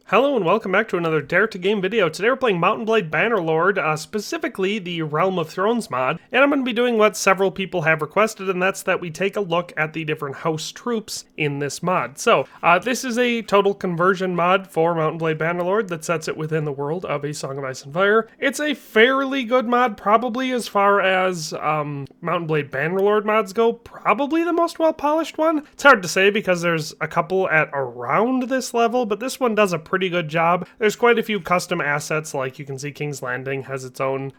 Hello and welcome back to another Dare to Game video. Today we're playing Mount & Blade Bannerlord, specifically the Realm of Thrones mod, and I'm going to be doing what several people have requested, and that's that we take a look at the different house troops in this mod. So, this is a total conversion mod for Mount & Blade Bannerlord that sets it within the world of A Song of Ice and Fire. It's a fairly good mod, probably as far as Mount & Blade Bannerlord mods go, probably the most well-polished one. It's hard to say because there's a couple at around this level, but this one does a pretty good job. There's quite a few custom assets, like you can see King's Landing has its own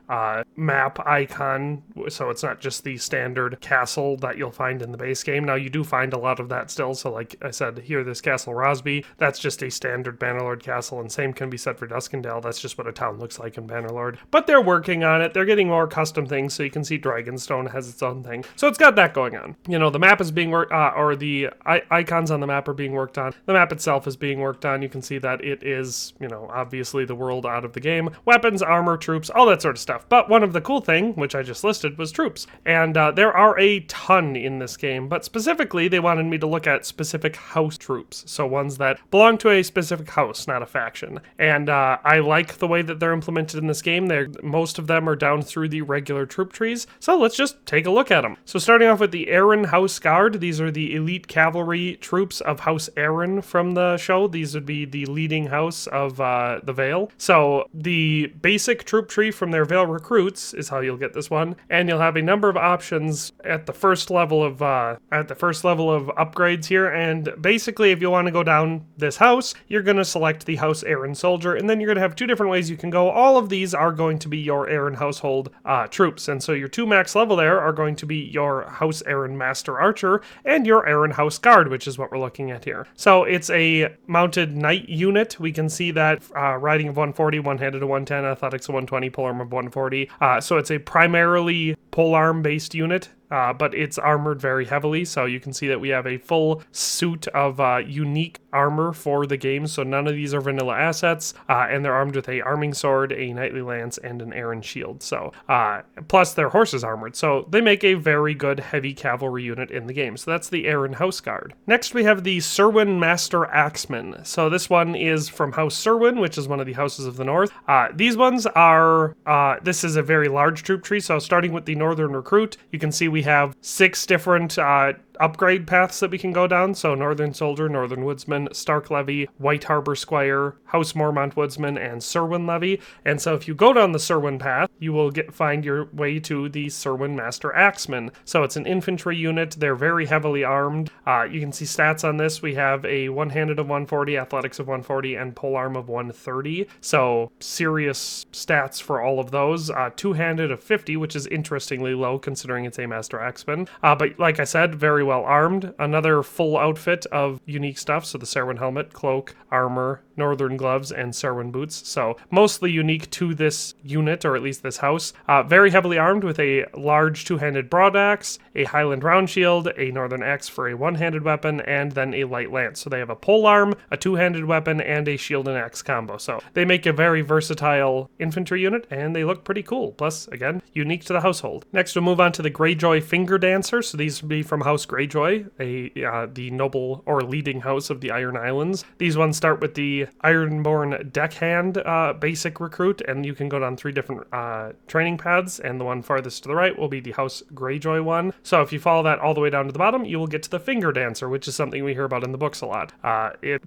map icon, so it's not just the standard castle that you'll find in the base game. Now you do find a lot of that still, so like I said, here this Castle Rosby, that's just a standard Bannerlord castle, and same can be said for Duskendale. That's just what a town looks like in Bannerlord. But they're working on it. They're getting more custom things, so you can see Dragonstone has its own thing. So it's got that going on. You know, the map is being worked, or the icons on the map are being worked on. The map itself is being worked on. You can see that it is, you know, obviously the world out of the game. Weapons, armor, troops, all that sort of stuff. But one of the cool thing, which I just listed, was troops. And there are a ton in this game, but specifically they wanted me to look at specific house troops. So ones that belong to a specific house, not a faction. And I like the way that they're implemented in this game. Most of them are down through the regular troop trees. So let's just take a look at them. So starting off with the Arryn House Guard. These are the elite cavalry troops of House Arryn from the show. These would be the leading house of the Vale. So the basic troop tree from their Vale recruits is how you'll get this one, and you'll have a number of options at the first level of upgrades here. And basically, if you want to go down this house, you're going to select the House Arryn Soldier, and then you're going to have two different ways you can go. All of these are going to be your Arryn household troops, and so your two max level there are going to be your House Arryn Master Archer and your Arryn House Guard, which is what we're looking at here. So it's a mounted knight unit. We can see that riding of 140, one-handed of 110, athletics of 120, polearm of 140. So it's a primarily polearm based unit. But it's armored very heavily, so you can see that we have a full suit of unique armor for the game, so none of these are vanilla assets, and they're armed with a arming sword, a knightly lance, and an Arryn shield. So, plus their horse is armored, so they make a very good heavy cavalry unit in the game. So that's the Arryn House Guard. Next we have the Serwyn Master Axemen. So this one is from House Serwyn, which is one of the houses of the north. These ones are, this is a very large troop tree, so starting with the Northern Recruit, you can see we have 6 different upgrade paths that we can go down. So Northern Soldier, Northern Woodsman, Stark Levy, White Harbor Squire, House Mormont Woodsman, and Serwyn Levy. And so if you go down the Serwyn path, you will find your way to the Serwyn Master Axemen. So it's an infantry unit. They're very heavily armed. You can see stats on this. We have a one-handed of 140, athletics of 140, and polearm of 130. So serious stats for all of those. Two-handed of 50, which is interestingly low considering it's a Master Axeman. But like I said, very well armed. Another full outfit of unique stuff. So the Serwyn helmet, cloak, armor, Northern gloves, and Serwyn boots. So mostly unique to this unit, or at least this house. Very heavily armed with a large two-handed broadaxe, a Highland round shield, a Northern axe for a one-handed weapon, and then a light lance. So they have a polearm, a two-handed weapon, and a shield and axe combo. So they make a very versatile infantry unit, and they look pretty cool. Plus, again, unique to the household. Next, we'll move on to the Greyjoy Finger Dancer. So these would be from House Greyjoy, the noble or leading house of the Iron Islands. These ones start with the Ironborn Deckhand basic recruit, and you can go down 3 different training paths, and the one farthest to the right will be the House Greyjoy one. So if you follow that all the way down to the bottom, you will get to the Finger Dancer, which is something we hear about in the books a lot.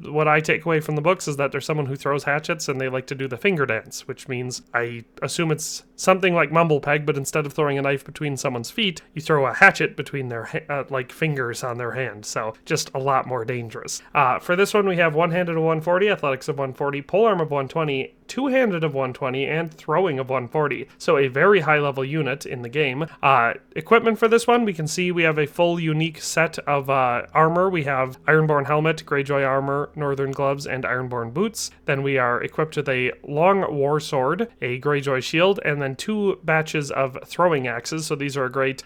What I take away from the books is that there's someone who throws hatchets and they like to do the finger dance, which means I assume it's something like Mumblepeg, but instead of throwing a knife between someone's feet, you throw a hatchet between their fingers on their hand. So just a lot more dangerous. For this one, we have one-handed of 140, athletics of 140, polearm of 120, two-handed of 120, and throwing of 140. So a very high-level unit in the game. Equipment for this one, we can see we have a full unique set of armor. We have Ironborn helmet, Greyjoy armor, Northern gloves, and Ironborn boots. Then we are equipped with a long war sword, a Greyjoy shield, and then 2 batches of throwing axes. So these are a great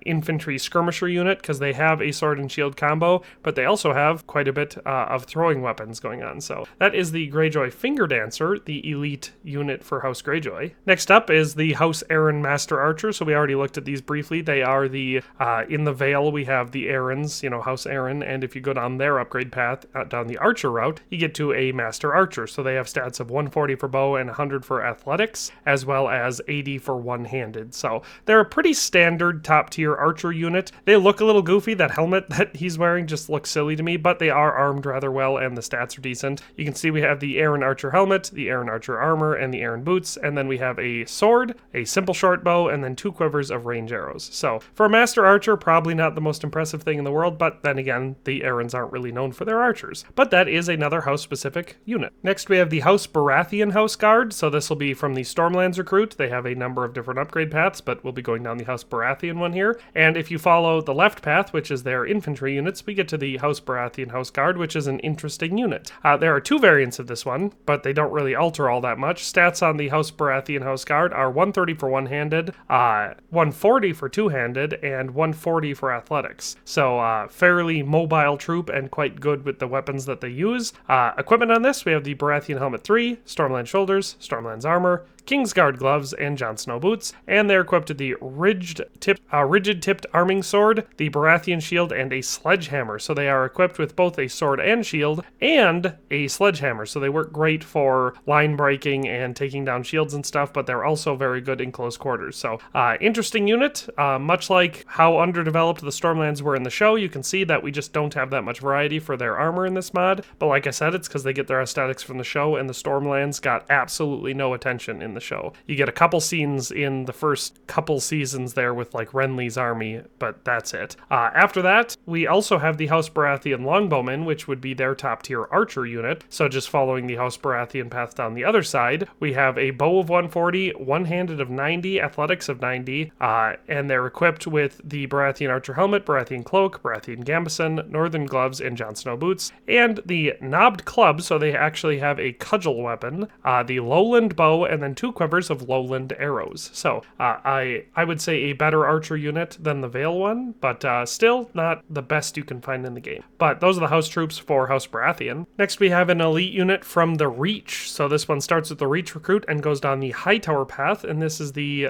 infantry skirmisher unit because they have a sword and shield combo, but they also have quite a bit of throwing weapons going on. So that is the Greyjoy Finger Dancer. The the elite unit for House Greyjoy. Next up is the House Arryn Master Archer. So we already looked at these briefly. They are the, in the Vale, we have the Arryns, House Arryn, and if you go down their upgrade path, down the Archer route, you get to a Master Archer. So they have stats of 140 for bow and 100 for athletics, as well as 80 for one-handed. So they're a pretty standard top-tier Archer unit. They look a little goofy. That helmet that he's wearing just looks silly to me, but they are armed rather well, and the stats are decent. You can see we have the Arryn Archer helmet, the Arryn Archer armor, and the Arryn boots, and then we have a sword, a simple short bow, and then 2 quivers of range arrows. So for a Master Archer, probably not the most impressive thing in the world, but then again, the Arryns aren't really known for their archers. But that is another house-specific unit. Next, we have the House Baratheon House Guard. So this will be from the Stormlands recruit. They have a number of different upgrade paths, but we'll be going down the House Baratheon one here. And if you follow the left path, which is their infantry units, we get to the House Baratheon House Guard, which is an interesting unit. There are 2 variants of this one, but they don't really alter all that much. Stats on the House Baratheon House Guard are 130 for one-handed, 140 for two-handed, and 140 for athletics. So fairly mobile troop and quite good with the weapons that they use. Equipment on this, we have the Baratheon Helmet 3, Stormland Shoulders, Stormlands Armor, Kingsguard gloves, and Jon Snow boots, and they're equipped with the rigid-tipped arming sword, the Baratheon shield, and a sledgehammer. So they are equipped with both a sword and shield, and a sledgehammer. So they work great for line breaking and taking down shields and stuff, but they're also very good in close quarters. So interesting unit. Much like how underdeveloped the Stormlands were in the show, you can see that we just don't have that much variety for their armor in this mod. But like I said, it's because they get their aesthetics from the show, and the Stormlands got absolutely no attention in the show. You get a couple scenes in the first couple seasons there with like Renly's army, but that's it. After that, we also have the House Baratheon Longbowmen, which would be their top tier archer unit. So just following the House Baratheon path down the other side, we have a bow of 140, one-handed of 90, athletics of 90, and they're equipped with the Baratheon Archer helmet, Baratheon cloak, Baratheon gambeson, northern gloves, and Jon Snow boots, and the knobbed club. So they actually have a cudgel weapon, the lowland bow, and then 2 quivers of lowland arrows. So I would say a better archer unit than the Vale one, but still not the best you can find in the game. But those are the house troops for House Baratheon. Next we have an elite unit from the Reach. So this one starts with the Reach recruit and goes down the Hightower path, and this is the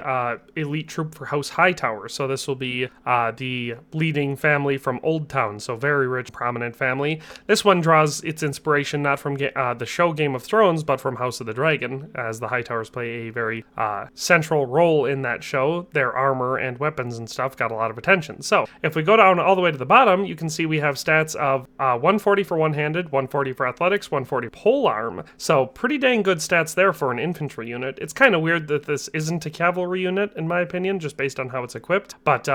elite troop for House Hightower. So this will be the leading family from Old Town, so very rich, prominent family. This one draws its inspiration not from the show Game of Thrones, but from House of the Dragon, as the Hightowers play a very central role in that show. Their armor and weapons and stuff got a lot of attention. So if we go down all the way to the bottom, you can see we have stats of 140 for one-handed, 140 for athletics, 140 polearm. So pretty dang good stats there for an infantry unit. It's kind of weird that this isn't a cavalry unit, in my opinion, just based on how it's equipped. But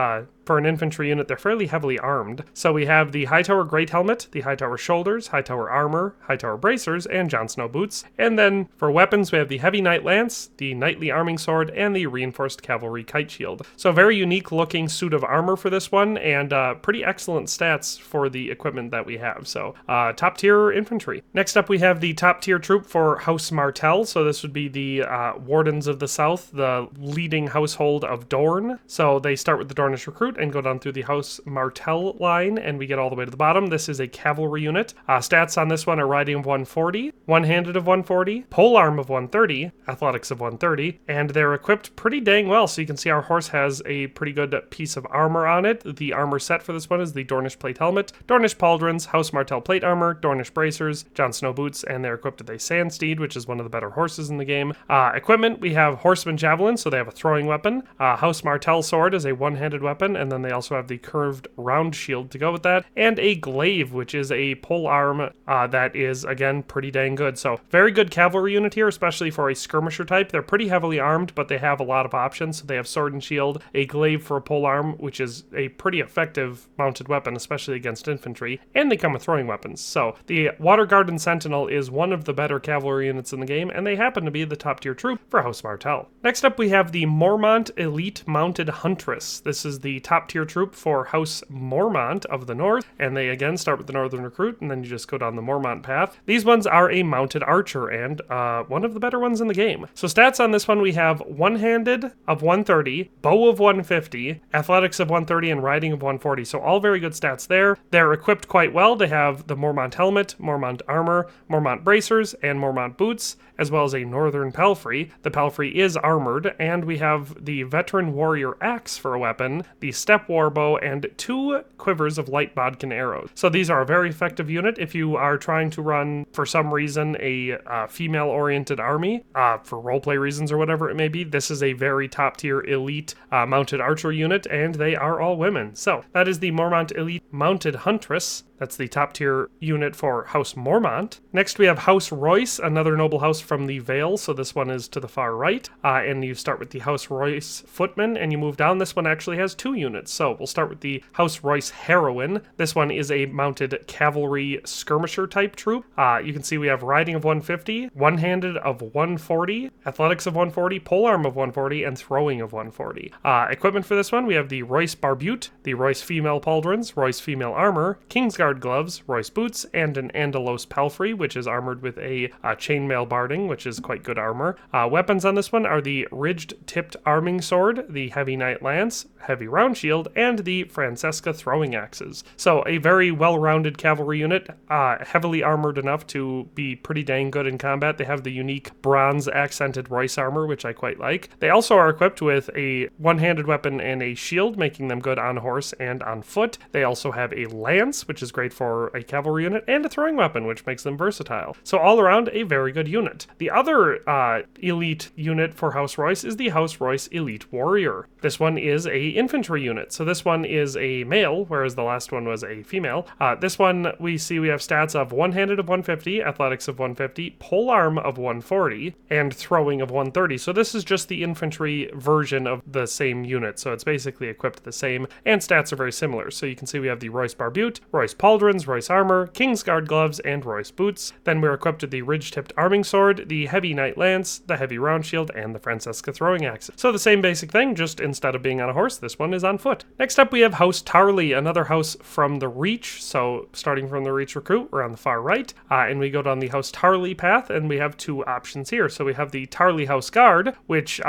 for an infantry unit, they're fairly heavily armed. So we have the Hightower Great Helmet, the Hightower Shoulders, Hightower Armor, Hightower Bracers, and Jon Snow Boots. And then for weapons, we have the Heavy Knight Lance, the Knightly Arming Sword, and the Reinforced Cavalry Kite Shield. So very unique looking suit of armor for this one, and pretty excellent stats for the equipment that we have. So top tier infantry. Next up, we have the top tier troop for House Martell. So this would be the Wardens of the South, the leading household of Dorne. So they start with the Dornish recruit and go down through the House Martell line, and we get all the way to the bottom. This is a cavalry unit. Stats on this one are riding of 140, one-handed of 140, polearm of 130, athletics of 130, and they're equipped pretty dang well. So you can see our horse has a pretty good piece of armor on it. The armor set for this one is the Dornish plate helmet, Dornish pauldrons, House Martell plate armor, Dornish bracers, Jon Snow boots, and they're equipped with a sand steed, which is one of the better horses in the game. Equipment, we have horseman javelin, so they have a throwing weapon. House Martell sword is a one-handed weapon, and then they also have the curved round shield to go with that, and a glaive, which is a pole arm that is, again, pretty dang good. So very good cavalry unit here, especially for a skirmisher type. They're pretty heavily armed, but they have a lot of options. So they have sword and shield, a glaive for a pole arm, which is a pretty effective mounted weapon, especially against infantry, and they come with throwing weapons. So the Water Garden Sentinel is one of the better cavalry units in the game, and they happen to be the top tier troop for House Martell. Next up, we have the Mormont Elite Mounted Huntress. This is the top top tier troop for House Mormont of the North, and they again start with the Northern Recruit, and then you just go down the Mormont path. These ones are a mounted archer, and one of the better ones in the game. So stats on this one, we have one-handed of 130, bow of 150, athletics of 130, and riding of 140. So all very good stats there. They're equipped quite well. They have the Mormont helmet, Mormont armor, Mormont bracers, and Mormont boots, as well as a northern palfrey. The palfrey is armored, and we have the veteran warrior axe for a weapon, the step warbow, and 2 quivers of light bodkin arrows. So these are a very effective unit if you are trying to run, for some reason, a female-oriented army, for roleplay reasons or whatever it may be. This is a very top-tier elite mounted archer unit, and they are all women. So that is the Mormont Elite Mounted Huntress. That's the top tier unit for House Mormont. Next we have House Royce, another noble house from the Vale, so this one is to the far right. And you start with the House Royce Footman, and you move down. This one actually has 2 units, so we'll start with the House Royce Heroine. This one is a mounted cavalry skirmisher type troop. You can see we have riding of 150, one-handed of 140, athletics of 140, polearm of 140, and throwing of 140. Equipment for this one, we have the Royce Barbute, the Royce Female Pauldrons, Royce Female Armor, Kingsguard gloves, Royce boots, and an Andalos palfrey, which is armored with a chainmail barding, which is quite good armor. Weapons on this one are the ridged-tipped arming sword, the heavy knight lance, heavy round shield, and the Francesca throwing axes. So a very well-rounded cavalry unit, heavily armored enough to be pretty dang good in combat. They have the unique bronze-accented Royce armor, which I quite like. They also are equipped with a one-handed weapon and a shield, making them good on horse and on foot. They also have a lance, which is great for a cavalry unit, and a throwing weapon, which makes them versatile. So all around, a very good unit. The other elite unit for House Royce is the House Royce Elite Warrior. This one is a infantry unit. So this one is a male, whereas the last one was a female. This one, we see we have stats of one-handed of 150, athletics of 150, polearm of 140, and throwing of 130. So this is just the infantry version of the same unit. So it's basically equipped the same, and stats are very similar. So you can see we have the Royce Barbute, Royce Pauldrons, Royce armor, Kingsguard gloves, and Royce boots. Then we're equipped with the ridge-tipped arming sword, the heavy knight lance, the heavy round shield, and the Francesca throwing axe. So the same basic thing, just instead of being on a horse, this one is on foot. Next up we have House Tarley, another house from the Reach. So starting from the Reach Recruit, we're on the far right, and we go down the House Tarley path, and we have 2 options here. So we have the Tarley House Guard, which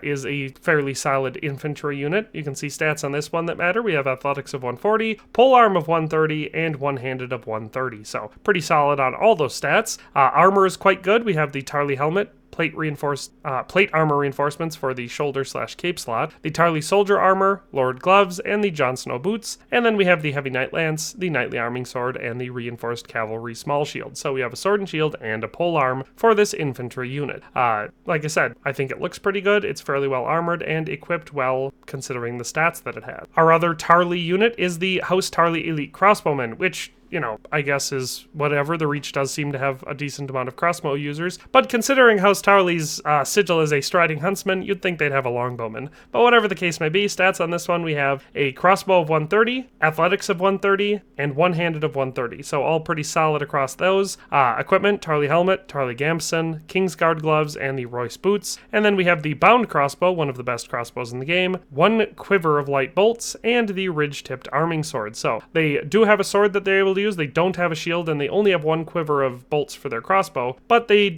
is a fairly solid infantry unit. You can see stats on this one that matter. We have athletics of 140, polearm of 130, and one-handed of 130. So pretty solid on all those stats. Armor is quite good. We have the Tarley helmet, plate armor reinforcements for the shoulder/cape slot, the Tarley soldier armor, Lord gloves, and the Jon Snow boots. And then we have the heavy knight lance, the knightly arming sword, and the reinforced cavalry small shield. So we have a sword and shield and a polearm for this infantry unit. Like I said, I think it looks pretty good. It's fairly well armored and equipped well considering the stats that it had. Our other Tarley unit is the House Tarley Elite Crossbowmen, which, you know, I guess is whatever. The Reach does seem to have a decent amount of crossbow users, but considering House Tarley's sigil as a striding huntsman, you'd think they'd have a longbowman. But whatever the case may be, stats on this one, we have a crossbow of 130, athletics of 130, and one-handed of 130. So all pretty solid across those. Equipment, Tarley helmet, Tarley gambeson, Kingsguard gloves, and the Royce boots. And then we have the bound crossbow, one of the best crossbows in the game, 1 quiver of light bolts, and the ridge-tipped arming sword. So they do have a sword that they're able to use. They don't have a shield, and they only have 1 quiver of bolts for their crossbow, but they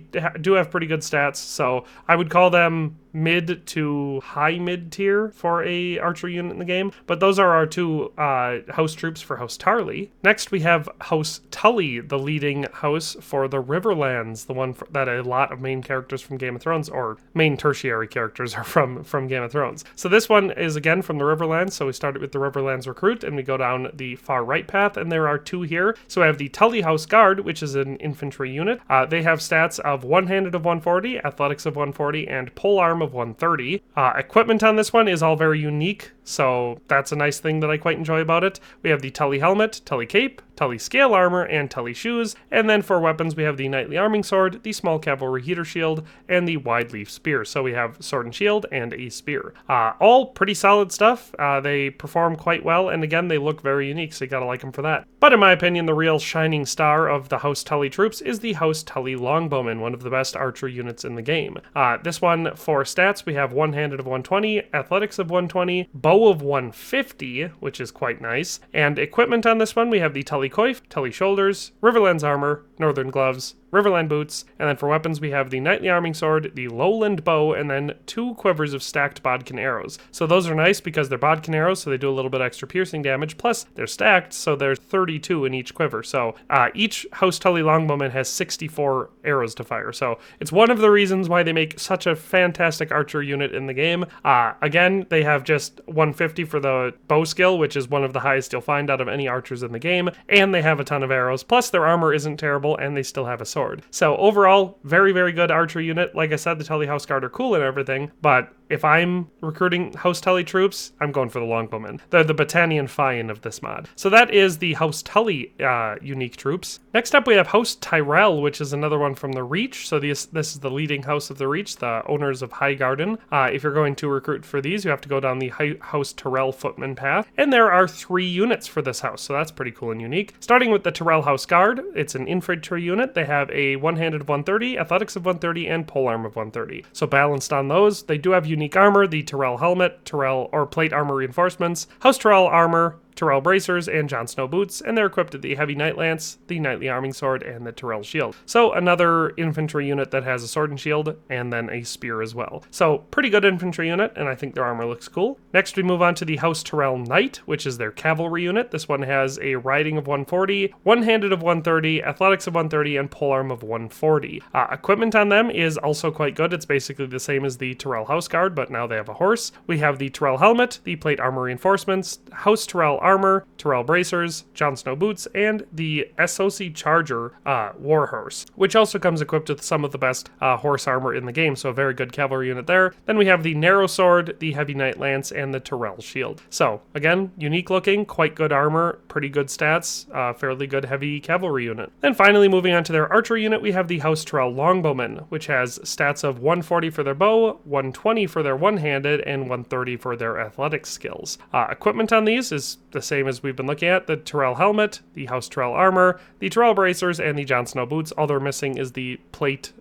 do have pretty good stats, so I would call them mid to high mid tier for a archer unit in the game. But those are our 2 house troops for House Tarley. Next we have House Tully, the leading house for the Riverlands, the one that a lot of main characters from Game of Thrones, or main tertiary characters, are from Game of Thrones. So this one is again from the Riverlands. So we started with the Riverlands Recruit, and we go down the far right path, and there are 2 here. So I have the Tully House Guard, which is an infantry unit. They have stats of one-handed of 140, athletics of 140, and polearm of 130. Equipment on this one is all very unique, so that's a nice thing that I quite enjoy about it. We have the Tully helmet, Tully cape, Tully scale armor, and Tully shoes. And then for weapons, we have the knightly arming sword, the small cavalry heater shield, and the wide leaf spear. So we have sword and shield and a spear. All pretty solid stuff. They perform quite well, and again, they look very unique, so you gotta like them for that. But in my opinion, the real shining star of the House Tully troops is the House Tully longbowmen, one of the best archer units in the game. This one, for stats, we have one-handed of 120, athletics of 120, bow bow of 150, which is quite nice. And equipment on this one, we have the Tully Coif, Tully Shoulders, Riverlands Armor, Northern Gloves, Riverland Boots, and then for weapons we have the Knightly Arming Sword, the Lowland Bow, and then 2 quivers of stacked bodkin arrows. So those are nice because they're bodkin arrows, so they do a little bit extra piercing damage, plus they're stacked, so there's 32 in each quiver. So each House Tully Longbowman has 64 arrows to fire, so it's one of the reasons why they make such a fantastic archer unit in the game. Again, they have just 150 for the bow skill, which is one of the highest you'll find out of any archers in the game, and they have a ton of arrows, plus their armor isn't terrible, and they still have a sword. So overall, very, very good archer unit. Like I said, the Tully House Guard are cool and everything, but if I'm recruiting House Tully troops, I'm going for the Longbowmen. They're the Battanian Fian of this mod. So that is the House Tully unique troops. Next up, we have House Tyrell, which is another one from the Reach. So this is the leading house of the Reach, the owners of Highgarden. If you're going to recruit for these, you have to go down the House Tyrell Footman path. And there are 3 units for this house, so that's pretty cool and unique. Starting with the Tyrell House Guard, it's an infantry unit. They have a one-handed of 130, athletics of 130, and polearm of 130. So balanced on those, they do have unique armor, the Tyrell helmet, Tyrell or plate armor reinforcements, House Tyrell armor, Tyrell bracers, and Jon Snow boots, and they're equipped with the heavy knight lance, the knightly arming sword, and the Tyrell shield. So another infantry unit that has a sword and shield, and then a spear as well. So pretty good infantry unit, and I think their armor looks cool. Next we move on to the House Tyrell Knight, which is their cavalry unit. This one has a riding of 140, one-handed of 130, athletics of 130, and polearm of 140. Equipment on them is also quite good. It's basically the same as the Tyrell House Guard, but now they have a horse. We have the Tyrell helmet, the plate armor reinforcements, House Tyrell armor, Tyrell bracers, Jon Snow boots, and the SOC Charger warhorse, which also comes equipped with some of the best horse armor in the game, so a very good cavalry unit there. Then we have the narrow sword, the heavy knight lance, and the Tyrell shield. So again, unique looking, quite good armor, pretty good stats, fairly good heavy cavalry unit. Then finally moving on to their archer unit, we have the House Tyrell Longbowmen, which has stats of 140 for their bow, 120 for their one-handed, and 130 for their athletics skills. Equipment on these is the same as we've been looking at, the Tyrell helmet, the House Tyrell armor, the Tyrell bracers, and the Jon Snow boots. All they're missing is the plate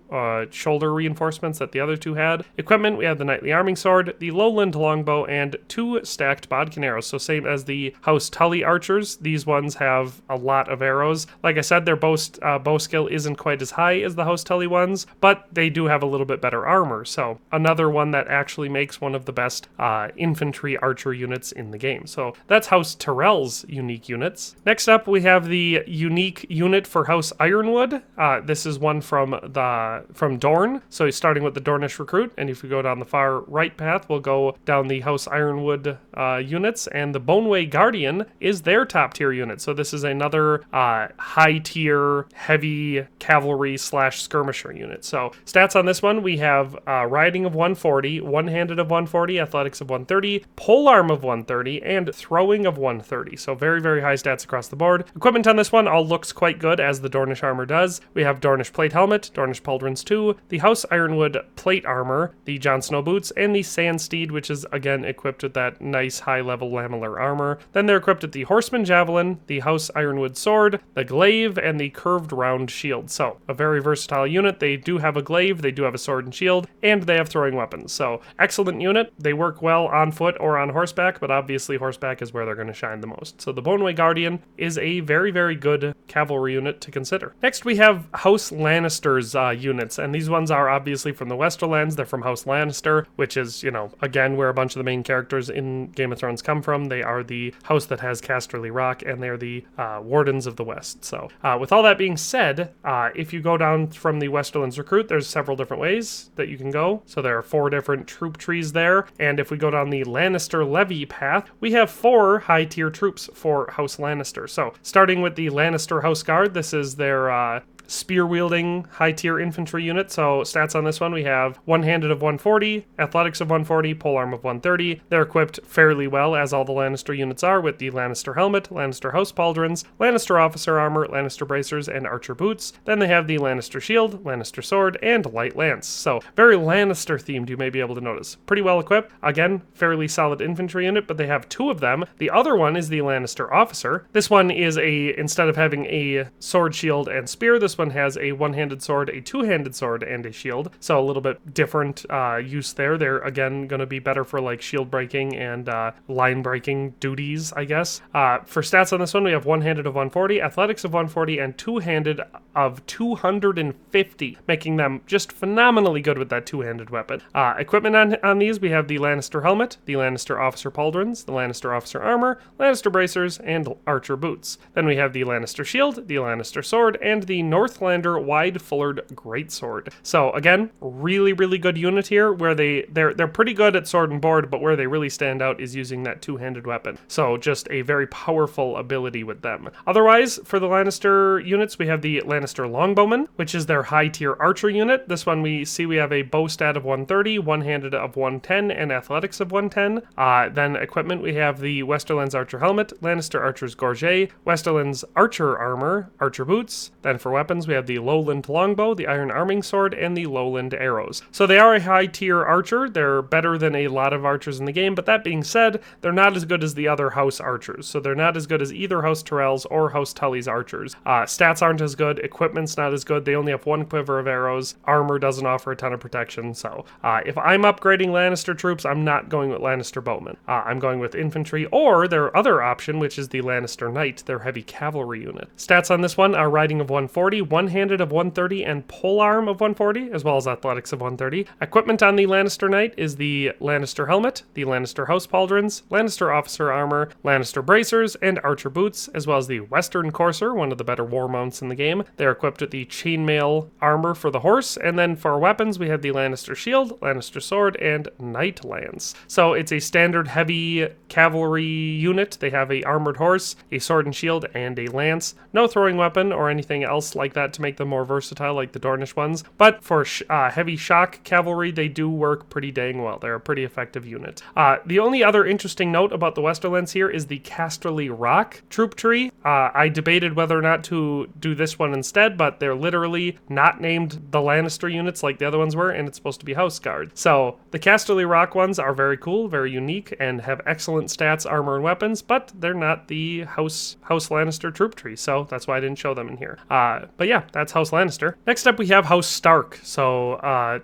shoulder reinforcements that the other 2 had. Equipment, we have the knightly arming sword, the lowland longbow, and 2 stacked bodkin arrows. So same as the House Tully archers, these ones have a lot of arrows. Like I said, their bow skill isn't quite as high as the House Tully ones, but they do have a little bit better armor. So another one that actually makes one of the best infantry archer units in the game. So that's House Tyrell's unique units. Next up, we have the unique unit for House Ironwood. This is one from Dorne. So starting with the Dornish recruit, and if we go down the far right path, we'll go down the House Ironwood units, and the Boneway Guardian is their top tier unit. So this is another high tier heavy cavalry / skirmisher unit. So stats on this one, we have riding of 140, one-handed of 140, athletics of 130, polearm of 130, and throwing of 130. So very, very high stats across the board. Equipment on this one all looks quite good, as the Dornish armor does. We have Dornish plate helmet, Dornish pauldrons 2, the House Ironwood plate armor, the Jon Snow boots, and the Sand Steed, which is again equipped with that nice high-level lamellar armor. Then they're equipped with the Horseman Javelin, the House Ironwood sword, the glaive, and the curved round shield. So a very versatile unit. They do have a glaive, they do have a sword and shield, and they have throwing weapons. So excellent unit. They work well on foot or on horseback, but obviously horseback is where they're going to shine the most. So the Boneway Guardian is a very, very good cavalry unit to consider. Next we have House Lannister's units, and these ones are obviously from the Westerlands. They're from House Lannister, which is, again, where a bunch of the main characters in Game of Thrones come from. They are the house that has Casterly Rock, and they're the Wardens of the West. So with all that being said, if you go down from the Westerlands recruit, there's several different ways that you can go. So there are 4 different troop trees there, and if we go down the Lannister Levy path, we have 4 high tier troops for House Lannister. So starting with the Lannister House Guard, this is their spear-wielding high-tier infantry unit. So stats on this one, we have one-handed of 140, athletics of 140, polearm of 130. They're equipped fairly well, as all the Lannister units are, with the Lannister helmet, Lannister house pauldrons, Lannister officer armor, Lannister bracers, and archer boots. Then they have the Lannister shield, Lannister sword, and light lance. So very Lannister-themed, you may be able to notice. Pretty well equipped. Again, fairly solid infantry unit, but they have 2 of them. The other one is the Lannister officer. This one is instead of having a sword, shield, and spear, this This one has a one-handed sword, a two-handed sword, and a shield. So a little bit different use there. They're, again, going to be better for like shield breaking and line breaking duties, I guess. For stats on this one, we have one-handed of 140, athletics of 140, and two-handed of 250, making them just phenomenally good with that two-handed weapon. Equipment on these, we have the Lannister helmet, the Lannister officer pauldrons, the Lannister officer armor, Lannister bracers, and archer boots. Then we have the Lannister shield, the Lannister sword, and the Northlander wide-fullered greatsword. So again, really, really good unit here, where they're pretty good at sword and board, but where they really stand out is using that two-handed weapon. So just a very powerful ability with them. Otherwise, for the Lannister units, we have the Lannister longbowman, which is their high-tier archer unit. This one we have a bow stat of 130, one-handed of 110, and athletics of 110. Then equipment, we have the Westerland's archer helmet, Lannister archer's gorget, Westerland's archer armor, archer boots. Then for weapons, we have the lowland longbow, the iron arming sword, and the lowland arrows. So they are a high-tier archer. They're better than a lot of archers in the game, but that being said, they're not as good as the other house archers. So they're not as good as either House Tyrell's or House Tully's archers. Stats aren't as good, equipment's not as good, they only have one quiver of arrows, armor doesn't offer a ton of protection, so if I'm upgrading Lannister troops, I'm not going with Lannister bowmen. I'm going with infantry, or their other option, which is the Lannister knight, their heavy cavalry unit. Stats on this one are riding of 140, one-handed of 130, and polearm of 140, as well as athletics of 130. Equipment on the Lannister knight is the Lannister helmet, the Lannister house pauldrons, Lannister officer armor, Lannister bracers, and archer boots, as well as the Western courser, one of the better war mounts in the game. They're equipped with the chainmail armor for the horse, and then for weapons we have the Lannister shield, Lannister sword, and knight lance. So it's a standard heavy cavalry unit. They have a armored horse, a sword and shield, and a lance. No throwing weapon or anything else like that to make them more versatile like the Dornish ones, but for heavy shock cavalry, they do work pretty dang well. They're a pretty effective unit. The only other interesting note about the Westerlands here is the Casterly Rock troop tree. I debated whether or not to do this one instead, but they're literally not named the Lannister units like the other ones were, and it's supposed to be House Guard. So the Casterly Rock ones are very cool, very unique, and have excellent stats, armor, and weapons, but they're not the House Lannister troop tree, so that's why I didn't show them in here. But yeah, that's House Lannister. Next up, we have House Stark. So,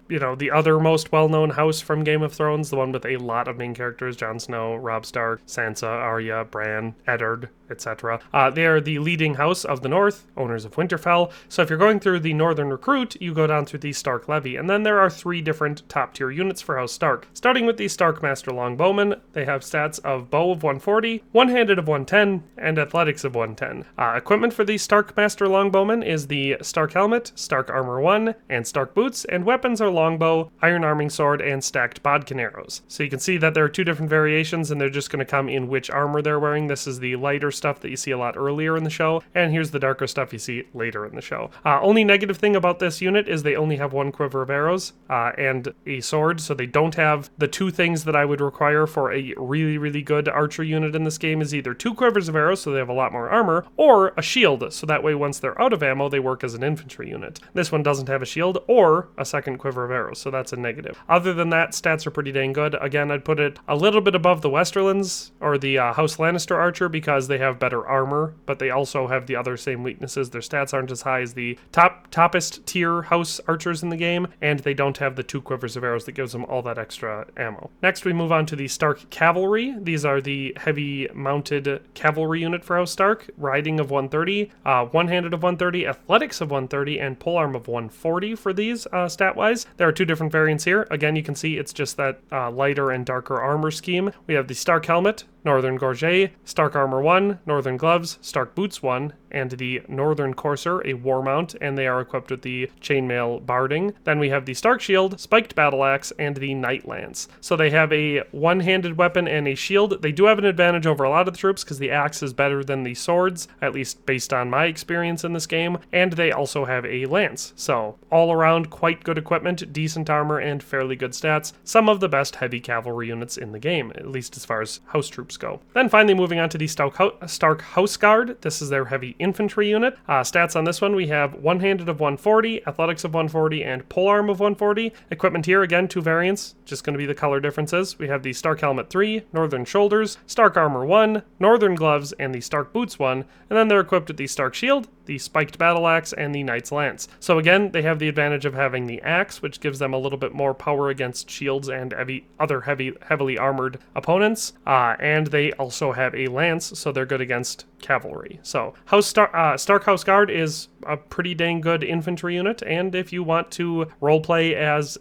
the other most well-known house from Game of Thrones, the one with a lot of main characters, Jon Snow, Robb Stark, Sansa, Arya, Bran, Eddard, etc. They are the leading house of the North, owners of Winterfell. So if you're going through the Northern Recruit, you go down through the Stark Levy, and then there are 3 different top-tier units for House Stark. Starting with the Stark Master Longbowmen, they have stats of bow of 140, one-handed of 110, and athletics of 110. Equipment for the Stark Master Longbowmen is the Stark Helmet, Stark Armor 1, and Stark Boots, and weapons are longbow, iron arming sword, and stacked bodkin arrows. So you can see that there are 2 different variations, and they're just going to come in which armor they're wearing. This is the lighter stuff that you see a lot earlier in the show, and here's the darker stuff you see later in the show. Only negative thing about this unit is they only have 1 quiver of arrows and a sword, so they don't have the 2 things that I would require for a really, really good archer unit in this game is either 2 quivers of arrows, so they have a lot more armor, or a shield, so that way once they're out of ammo, they work as an infantry unit. This one doesn't have a shield or a second quiver of arrows, so that's a negative. Other than that, stats are pretty dang good. Again, I'd put it a little bit above the Westerlands or the House Lannister archer because they have better armor, but they also have the other same weaknesses. Their stats aren't as high as the toppest tier house archers in the game, and they don't have the 2 quivers of arrows that gives them all that extra ammo. Next, we move on to the Stark Cavalry. These are the heavy mounted cavalry unit for House Stark, riding of 130, one-handed of 130, athletics of 130, and polearm of 140 for these stat-wise. There are 2 different variants here. Again, you can see it's just that lighter and darker armor scheme. We have the Stark Helmet, Northern Gorget, Stark Armor 1, Northern Gloves, Stark Boots 1, and the Northern Courser, a war mount, and they are equipped with the chainmail barding. Then we have the Stark Shield, Spiked Battle Axe, and the Knight Lance. So they have a one-handed weapon and a shield. They do have an advantage over a lot of the troops because the axe is better than the swords, at least based on my experience in this game, and they also have a lance. So all around, quite good equipment, decent armor, and fairly good stats. Some of the best heavy cavalry units in the game, at least as far as house troops go. Then finally moving on to the Stark House Guard. This is their heavy infantry unit. Stats on this one, we have one-handed of 140, athletics of 140, and polearm of 140. Equipment here, again, 2 variants, just going to be the color differences. We have the Stark Helmet 3, Northern Shoulders, Stark Armor 1, Northern Gloves, and the Stark Boots 1, and then they're equipped with the Stark Shield, the spiked battle axe, and the knight's lance. So again, they have the advantage of having the axe, which gives them a little bit more power against shields and other heavily armored opponents, and they also have a lance, so they're good against cavalry. So Stark House Guard is a pretty dang good infantry unit, and if you want to roleplay as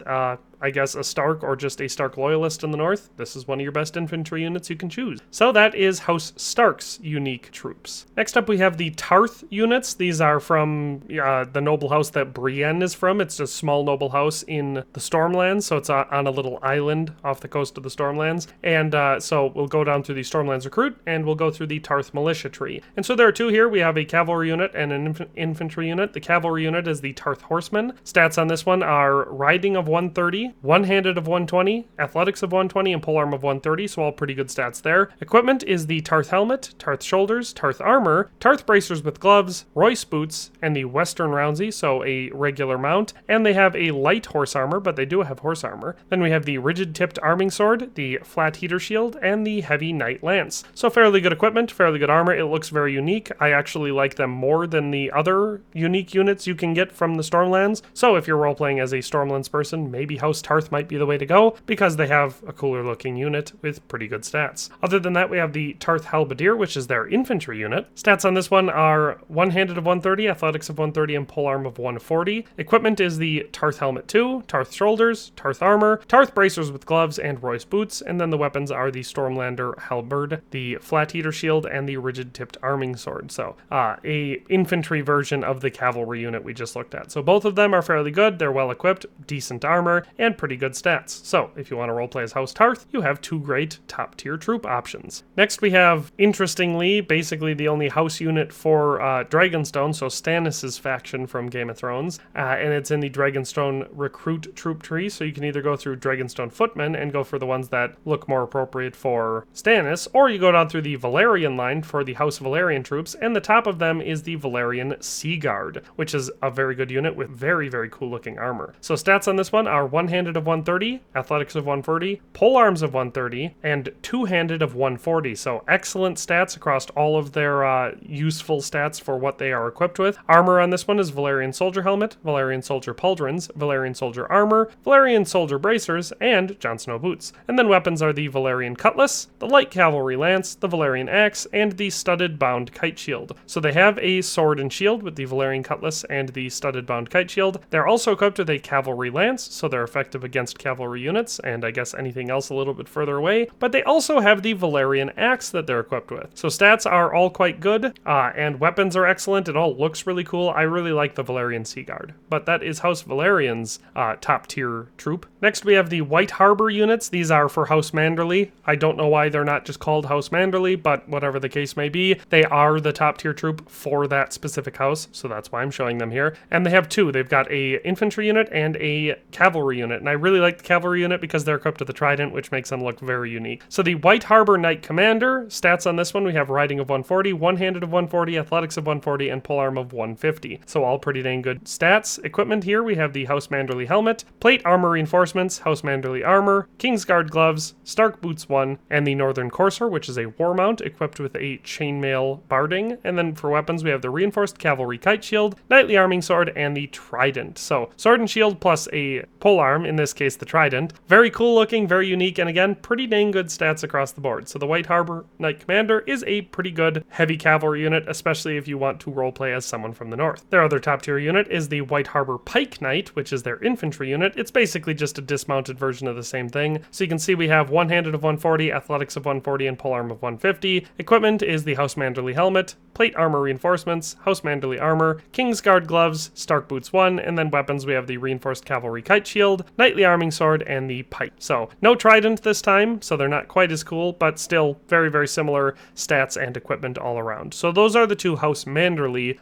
I guess a Stark or just a Stark loyalist in the north, this is one of your best infantry units you can choose. So that is House Stark's unique troops. Next up we have the Tarth units. These are from the noble house that Brienne is from. It's a small noble house in the Stormlands, so it's on a little island off the coast of the Stormlands. And so we'll go down through the Stormlands recruit, and we'll go through the Tarth militia tree. And so there are two here. We have a cavalry unit and an infantry unit. The cavalry unit is the Tarth horsemen. Stats on this one are riding of 130, one-handed of 120, athletics of 120, and polearm of 130, so all pretty good stats there. Equipment is the Tarth helmet, Tarth shoulders, Tarth armor, Tarth bracers with gloves, Royce boots, and the Western Roundsy, so a regular mount. And they have a light horse armor, but they do have horse armor. Then we have the rigid-tipped arming sword, the flat heater shield, and the heavy knight lance. So fairly good equipment, fairly good armor. It looks very unique. I actually like them more than the other unique units you can get from the Stormlands. So if you're role-playing as a Stormlands person, maybe House Tarth might be the way to go, because they have a cooler looking unit with pretty good stats. Other than that, we have the Tarth Halberdier, which is their infantry unit. Stats on this one are one-handed of 130, athletics of 130, and polearm of 140. Equipment is the Tarth helmet 2, Tarth shoulders, Tarth armor, Tarth bracers with gloves, and Royce boots. And then the weapons are the Stormlander halberd, the flat heater shield, and the rigid-tipped arming sword. So a infantry version of the cavalry unit we just looked at. So both of them are fairly good. They're well equipped, decent armor, and pretty good stats. So if you want to roleplay as House Tarth, you have two great top tier troop options. Next we have, interestingly, basically the only house unit for Dragonstone, so Stannis' faction from Game of Thrones, and it's in the Dragonstone recruit troop tree, so you can either go through Dragonstone footmen and go for the ones that look more appropriate for Stannis, or you go down through the Valyrian line for the House Valyrian troops, and the top of them is the Valyrian Sea Guard, which is a very good unit with very, very cool looking armor. So stats on this one are one-handed of 130, athletics of 140, polearms of 130, and two-handed of 140. So excellent stats across all of their useful stats for what they are equipped with. Armor on this one is Valyrian soldier helmet, Valyrian soldier pauldrons, Valyrian soldier armor, Valyrian soldier bracers, and Jon Snow boots. And then weapons are the Valyrian cutlass, the light cavalry lance, the Valyrian axe, and the studded bound kite shield. So they have a sword and shield with the Valyrian cutlass and the studded bound kite shield. They're also equipped with a cavalry lance, so they're effective against cavalry units, and I guess anything else a little bit further away, but they also have the Valyrian axe that they're equipped with. So stats are all quite good, and weapons are excellent. It all looks really cool. I really like the Valyrian Sea Guard, but that is House Valyrian's top tier troop. Next we have the White Harbor units. These are for House Manderley. I don't know why they're not just called House Manderley, but whatever the case may be, they are the top tier troop for that specific house, so that's why I'm showing them here. And they have two. They've got a infantry unit and a cavalry unit, and I really like the cavalry unit because they're equipped with the trident, which makes them look very unique. So the White Harbor Knight Commander, stats on this one, we have riding of 140, one-handed of 140, athletics of 140, and polearm of 150. So all pretty dang good stats. Equipment here, we have the House Manderley helmet, plate armor reinforcements, House Manderley armor, Kingsguard gloves, Stark boots 1, and the Northern Courser, which is a war mount equipped with a chainmail barding. And then for weapons, we have the reinforced cavalry kite shield, knightly arming sword, and the trident. So sword and shield plus a polearm, in this case the trident. Very cool looking, very unique, and again, pretty dang good stats across the board. So the White Harbor Knight Commander is a pretty good heavy cavalry unit, especially if you want to roleplay as someone from the north. Their other top tier unit is the White Harbor Pike Knight, which is their infantry unit. It's basically just a dismounted version of the same thing. So you can see we have one-handed of 140, athletics of 140, and polearm of 150. Equipment is the House Manderley helmet, plate armor reinforcements, House Manderley armor, Kingsguard gloves, Stark boots 1, and then weapons we have the reinforced cavalry kite shield, knightly arming sword, and the pike. So no trident this time, so they're not quite as cool, but still very, very similar stats and equipment all around. So those are the two House Manderley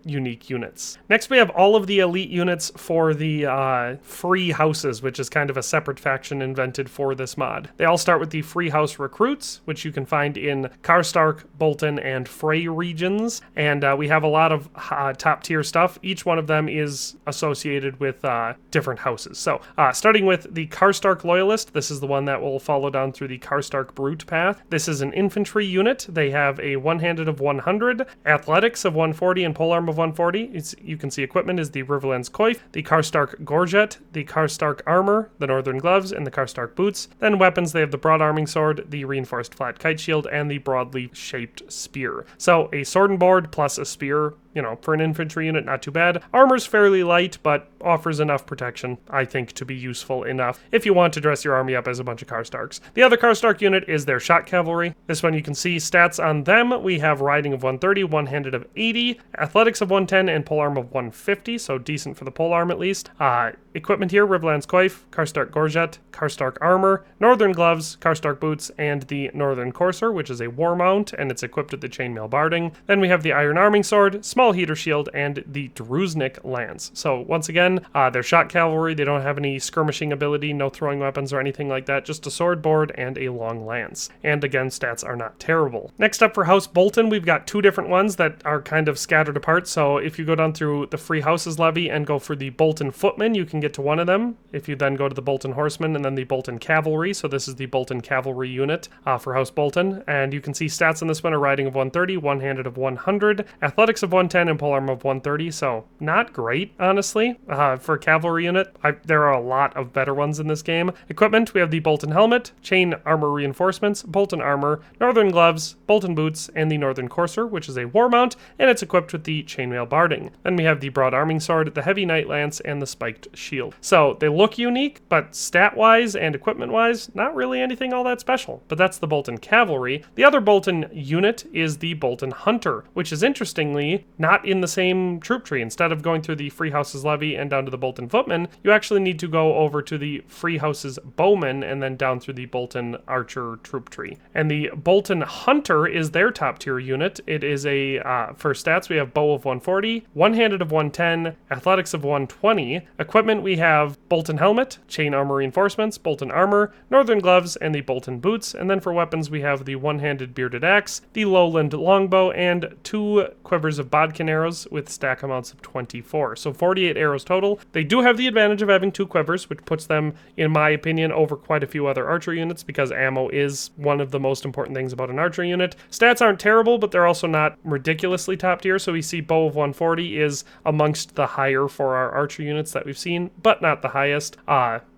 unique units. Next we have all of the elite units for the free houses, which is kind of a separate faction invented for this mod. They all start with the free house recruits, which you can find in Karstark, Bolton, and Freyreek regions, and we have a lot of top tier stuff. Each one of them is associated with different houses. So starting with the Karstark Loyalist, this is the one that will follow down through the Karstark Brute path. This is an infantry unit. They have a one-handed of 100, athletics of 140, and polearm of 140. You can see equipment is the Riverlands Coif, the Karstark Gorget, the Karstark Armor, the Northern Gloves, and the Karstark Boots. Then weapons, they have the Broad Arming Sword, the Reinforced Flat Kite Shield, and the Broadly Shaped Spear. So a sword and board plus a spear, you know, for an infantry unit, not too bad. Armor's fairly light, but offers enough protection, I think, to be useful enough if you want to dress your army up as a bunch of Karstarks. The other Karstark unit is their Shot Cavalry. This one you can see stats on them. We have riding of 130, one-handed of 80, athletics of 110, and polearm of 150, so decent for the polearm at least. Equipment here, Riverlands Coif, Karstark Gorget, Karstark Armor, Northern Gloves, Karstark Boots, and the Northern Courser, which is a war mount, and it's equipped with the Chainmail Barding. Then we have the Iron Arming Sword, Small Heater Shield, and the Druznik Lance. So once again, they're Shot Cavalry. They don't have any skirmishing ability, no throwing weapons or anything like that, just a sword board and a long lance. And again, stats are not terrible. Next up for House Bolton, we've got two different ones that are kind of scattered apart. So if you go down through the Free Houses levy and go for the Bolton Footmen, you can get to one of them. If you then go to the Bolton Horsemen and then the Bolton Cavalry, so this is the Bolton Cavalry unit for House Bolton, and you can see stats on this one are riding of 130, one-handed of 100, athletics of 110, and polearm of 130, so not great, honestly, for a cavalry unit. There are a lot of better ones in this game. Equipment, we have the Bolton Helmet, Chain Armor Reinforcements, Bolton Armor, Northern Gloves, Bolton Boots, and the Northern Courser, which is a war mount, and it's equipped with the Chainmail Barding. Then we have the Broad Arming Sword, the Heavy Knight Lance, and the Spiked Shield. So they look unique, but stat-wise and equipment-wise, not really anything all that special. But that's the Bolton Cavalry. The other Bolton unit is the Bolton Hunter, which is interestingly not in the same troop tree. Instead of going through the Free Houses levy and down to the Bolton Footmen, you actually need to go over to the Free Houses Bowmen and then down through the Bolton Archer troop tree. And the Bolton Hunter is their top tier unit. It is a, for stats, we have bow of 140, one-handed of 110, athletics of 120. Equipment, we have Bolton Helmet, Chain Armor Reinforcements, Bolton Armor, Northern Gloves, and the Bolton Boots. And then for weapons, we have the one-handed Bearded Axe, the Lowland Longbow, and 2 quivers of bodkin arrows with stack amounts of 24. So 48 arrows total. They do have the advantage of having 2 quivers, which puts them, in my opinion, over quite a few other archer units because ammo is one of the most important things about an archer unit. Stats aren't terrible, but they're also not ridiculously top tier. So we see bow of 140 is amongst the higher for our archer units that we've seen, but not the highest.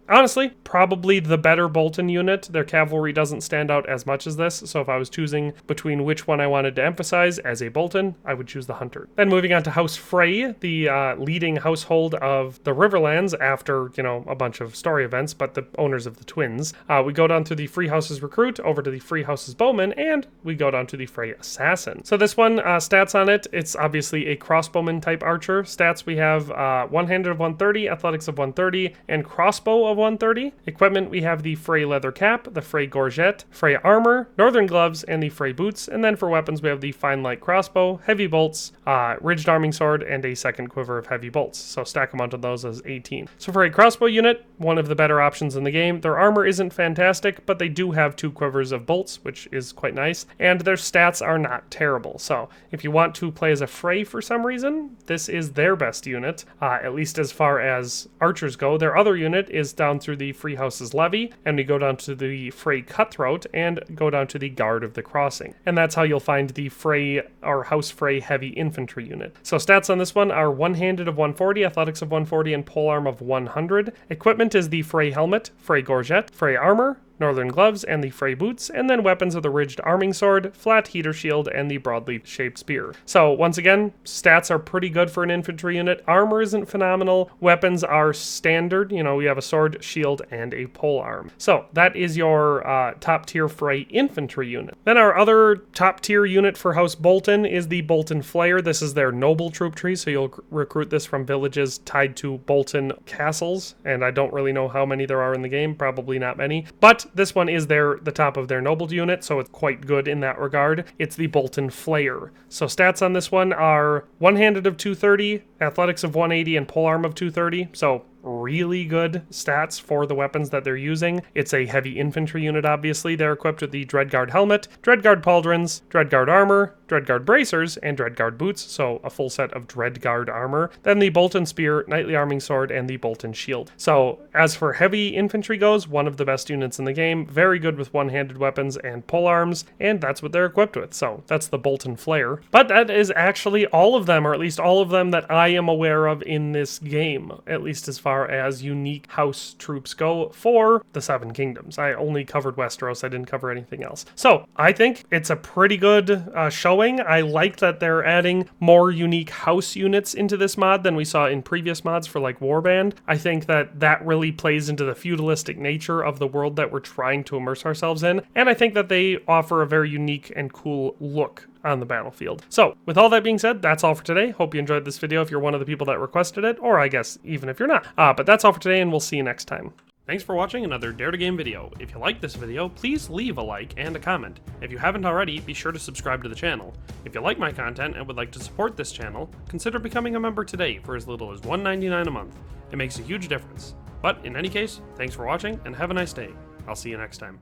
Honestly, probably the better Bolton unit. Their cavalry doesn't stand out as much as this, so if I was choosing between which one I wanted to emphasize as a Bolton, I would choose the Hunter. Then moving on to House Frey, the leading household of the Riverlands after, you know, a bunch of story events, but the owners of the twins. We go down to the Free Houses Recruit, over to the Free Houses Bowman, and we go down to the Frey Assassin. So this one, stats on it, it's obviously a crossbowman type archer. Stats, we have one-handed of 130, athletics of 130, and crossbow of 130. Equipment, we have the Frey Leather Cap, the Frey Gorget, Frey Armor, Northern Gloves, and the Frey Boots. And then for weapons, we have the Fine Light Crossbow, Heavy Bolts, Ridged Arming Sword, and a second quiver of Heavy Bolts. So stack amount of those is 18. So for a crossbow unit, one of the better options in the game. Their armor isn't fantastic, but they do have 2 quivers of bolts, which is quite nice. And their stats are not terrible. So if you want to play as a Frey for some reason, this is their best unit, at least as far as archers go. Their other unit is down through the Free Houses Levy, and we go down to the Frey Cutthroat and go down to the Guard of the Crossing. And that's how you'll find the Frey or House Frey Heavy Infantry unit. So stats on this one are one-handed of 140, athletics of 140, and polearm of 100. Equipment is the Frey Helmet, Frey Gorget, Frey Armor, Northern Gloves, and the Frey Boots, and then weapons of the Ridged Arming Sword, Flat Heater Shield, and the Broadly Shaped Spear. So once again, stats are pretty good for an infantry unit. Armor isn't phenomenal. Weapons are standard. You know, we have a sword, shield, and a polearm. So that is your top tier Frey infantry unit. Then our other top tier unit for House Bolton is the Bolton Flayer. This is their noble troop tree, so you'll recruit this from villages tied to Bolton castles, and I don't really know how many there are in the game, probably not many, but this one is the top of their noble unit, so it's quite good in that regard. It's the Bolton Flayer. So stats on this one are one-handed of 230, athletics of 180, and polearm of 230. So really good stats for the weapons that they're using. It's a heavy infantry unit, obviously. They're equipped with the Dreadguard helmet, Dreadguard pauldrons, Dreadguard armor, Dreadguard bracers, and Dreadguard boots, so a full set of Dreadguard armor. Then the Bolton spear, Knightly arming sword, and the Bolton shield. So as for heavy infantry goes, one of the best units in the game, very good with one-handed weapons and polearms, and that's what they're equipped with. So that's the Bolton flare. But that is actually all of them, or at least all of them that I am aware of in this game, at least as far as unique house troops go for the Seven Kingdoms. I only covered Westeros, I didn't cover anything else. So I think it's a pretty good showing. I like that they're adding more unique house units into this mod than we saw in previous mods for like Warband. I think that that really plays into the feudalistic nature of the world that we're trying to immerse ourselves in, and I think that they offer a very unique and cool look on the battlefield. So with all that being said, that's all for today. Hope you enjoyed this video if you're one of the people that requested it, or I guess even if you're not. But that's all for today, and we'll see you next time. Thanks for watching another Dare to Game video. If you like this video, please leave a like and a comment. If you haven't already, be sure to subscribe to the channel. If you like my content and would like to support this channel, consider becoming a member today for as little as $1.99 a month. It makes a huge difference. But in any case, thanks for watching and have a nice day. I'll see you next time.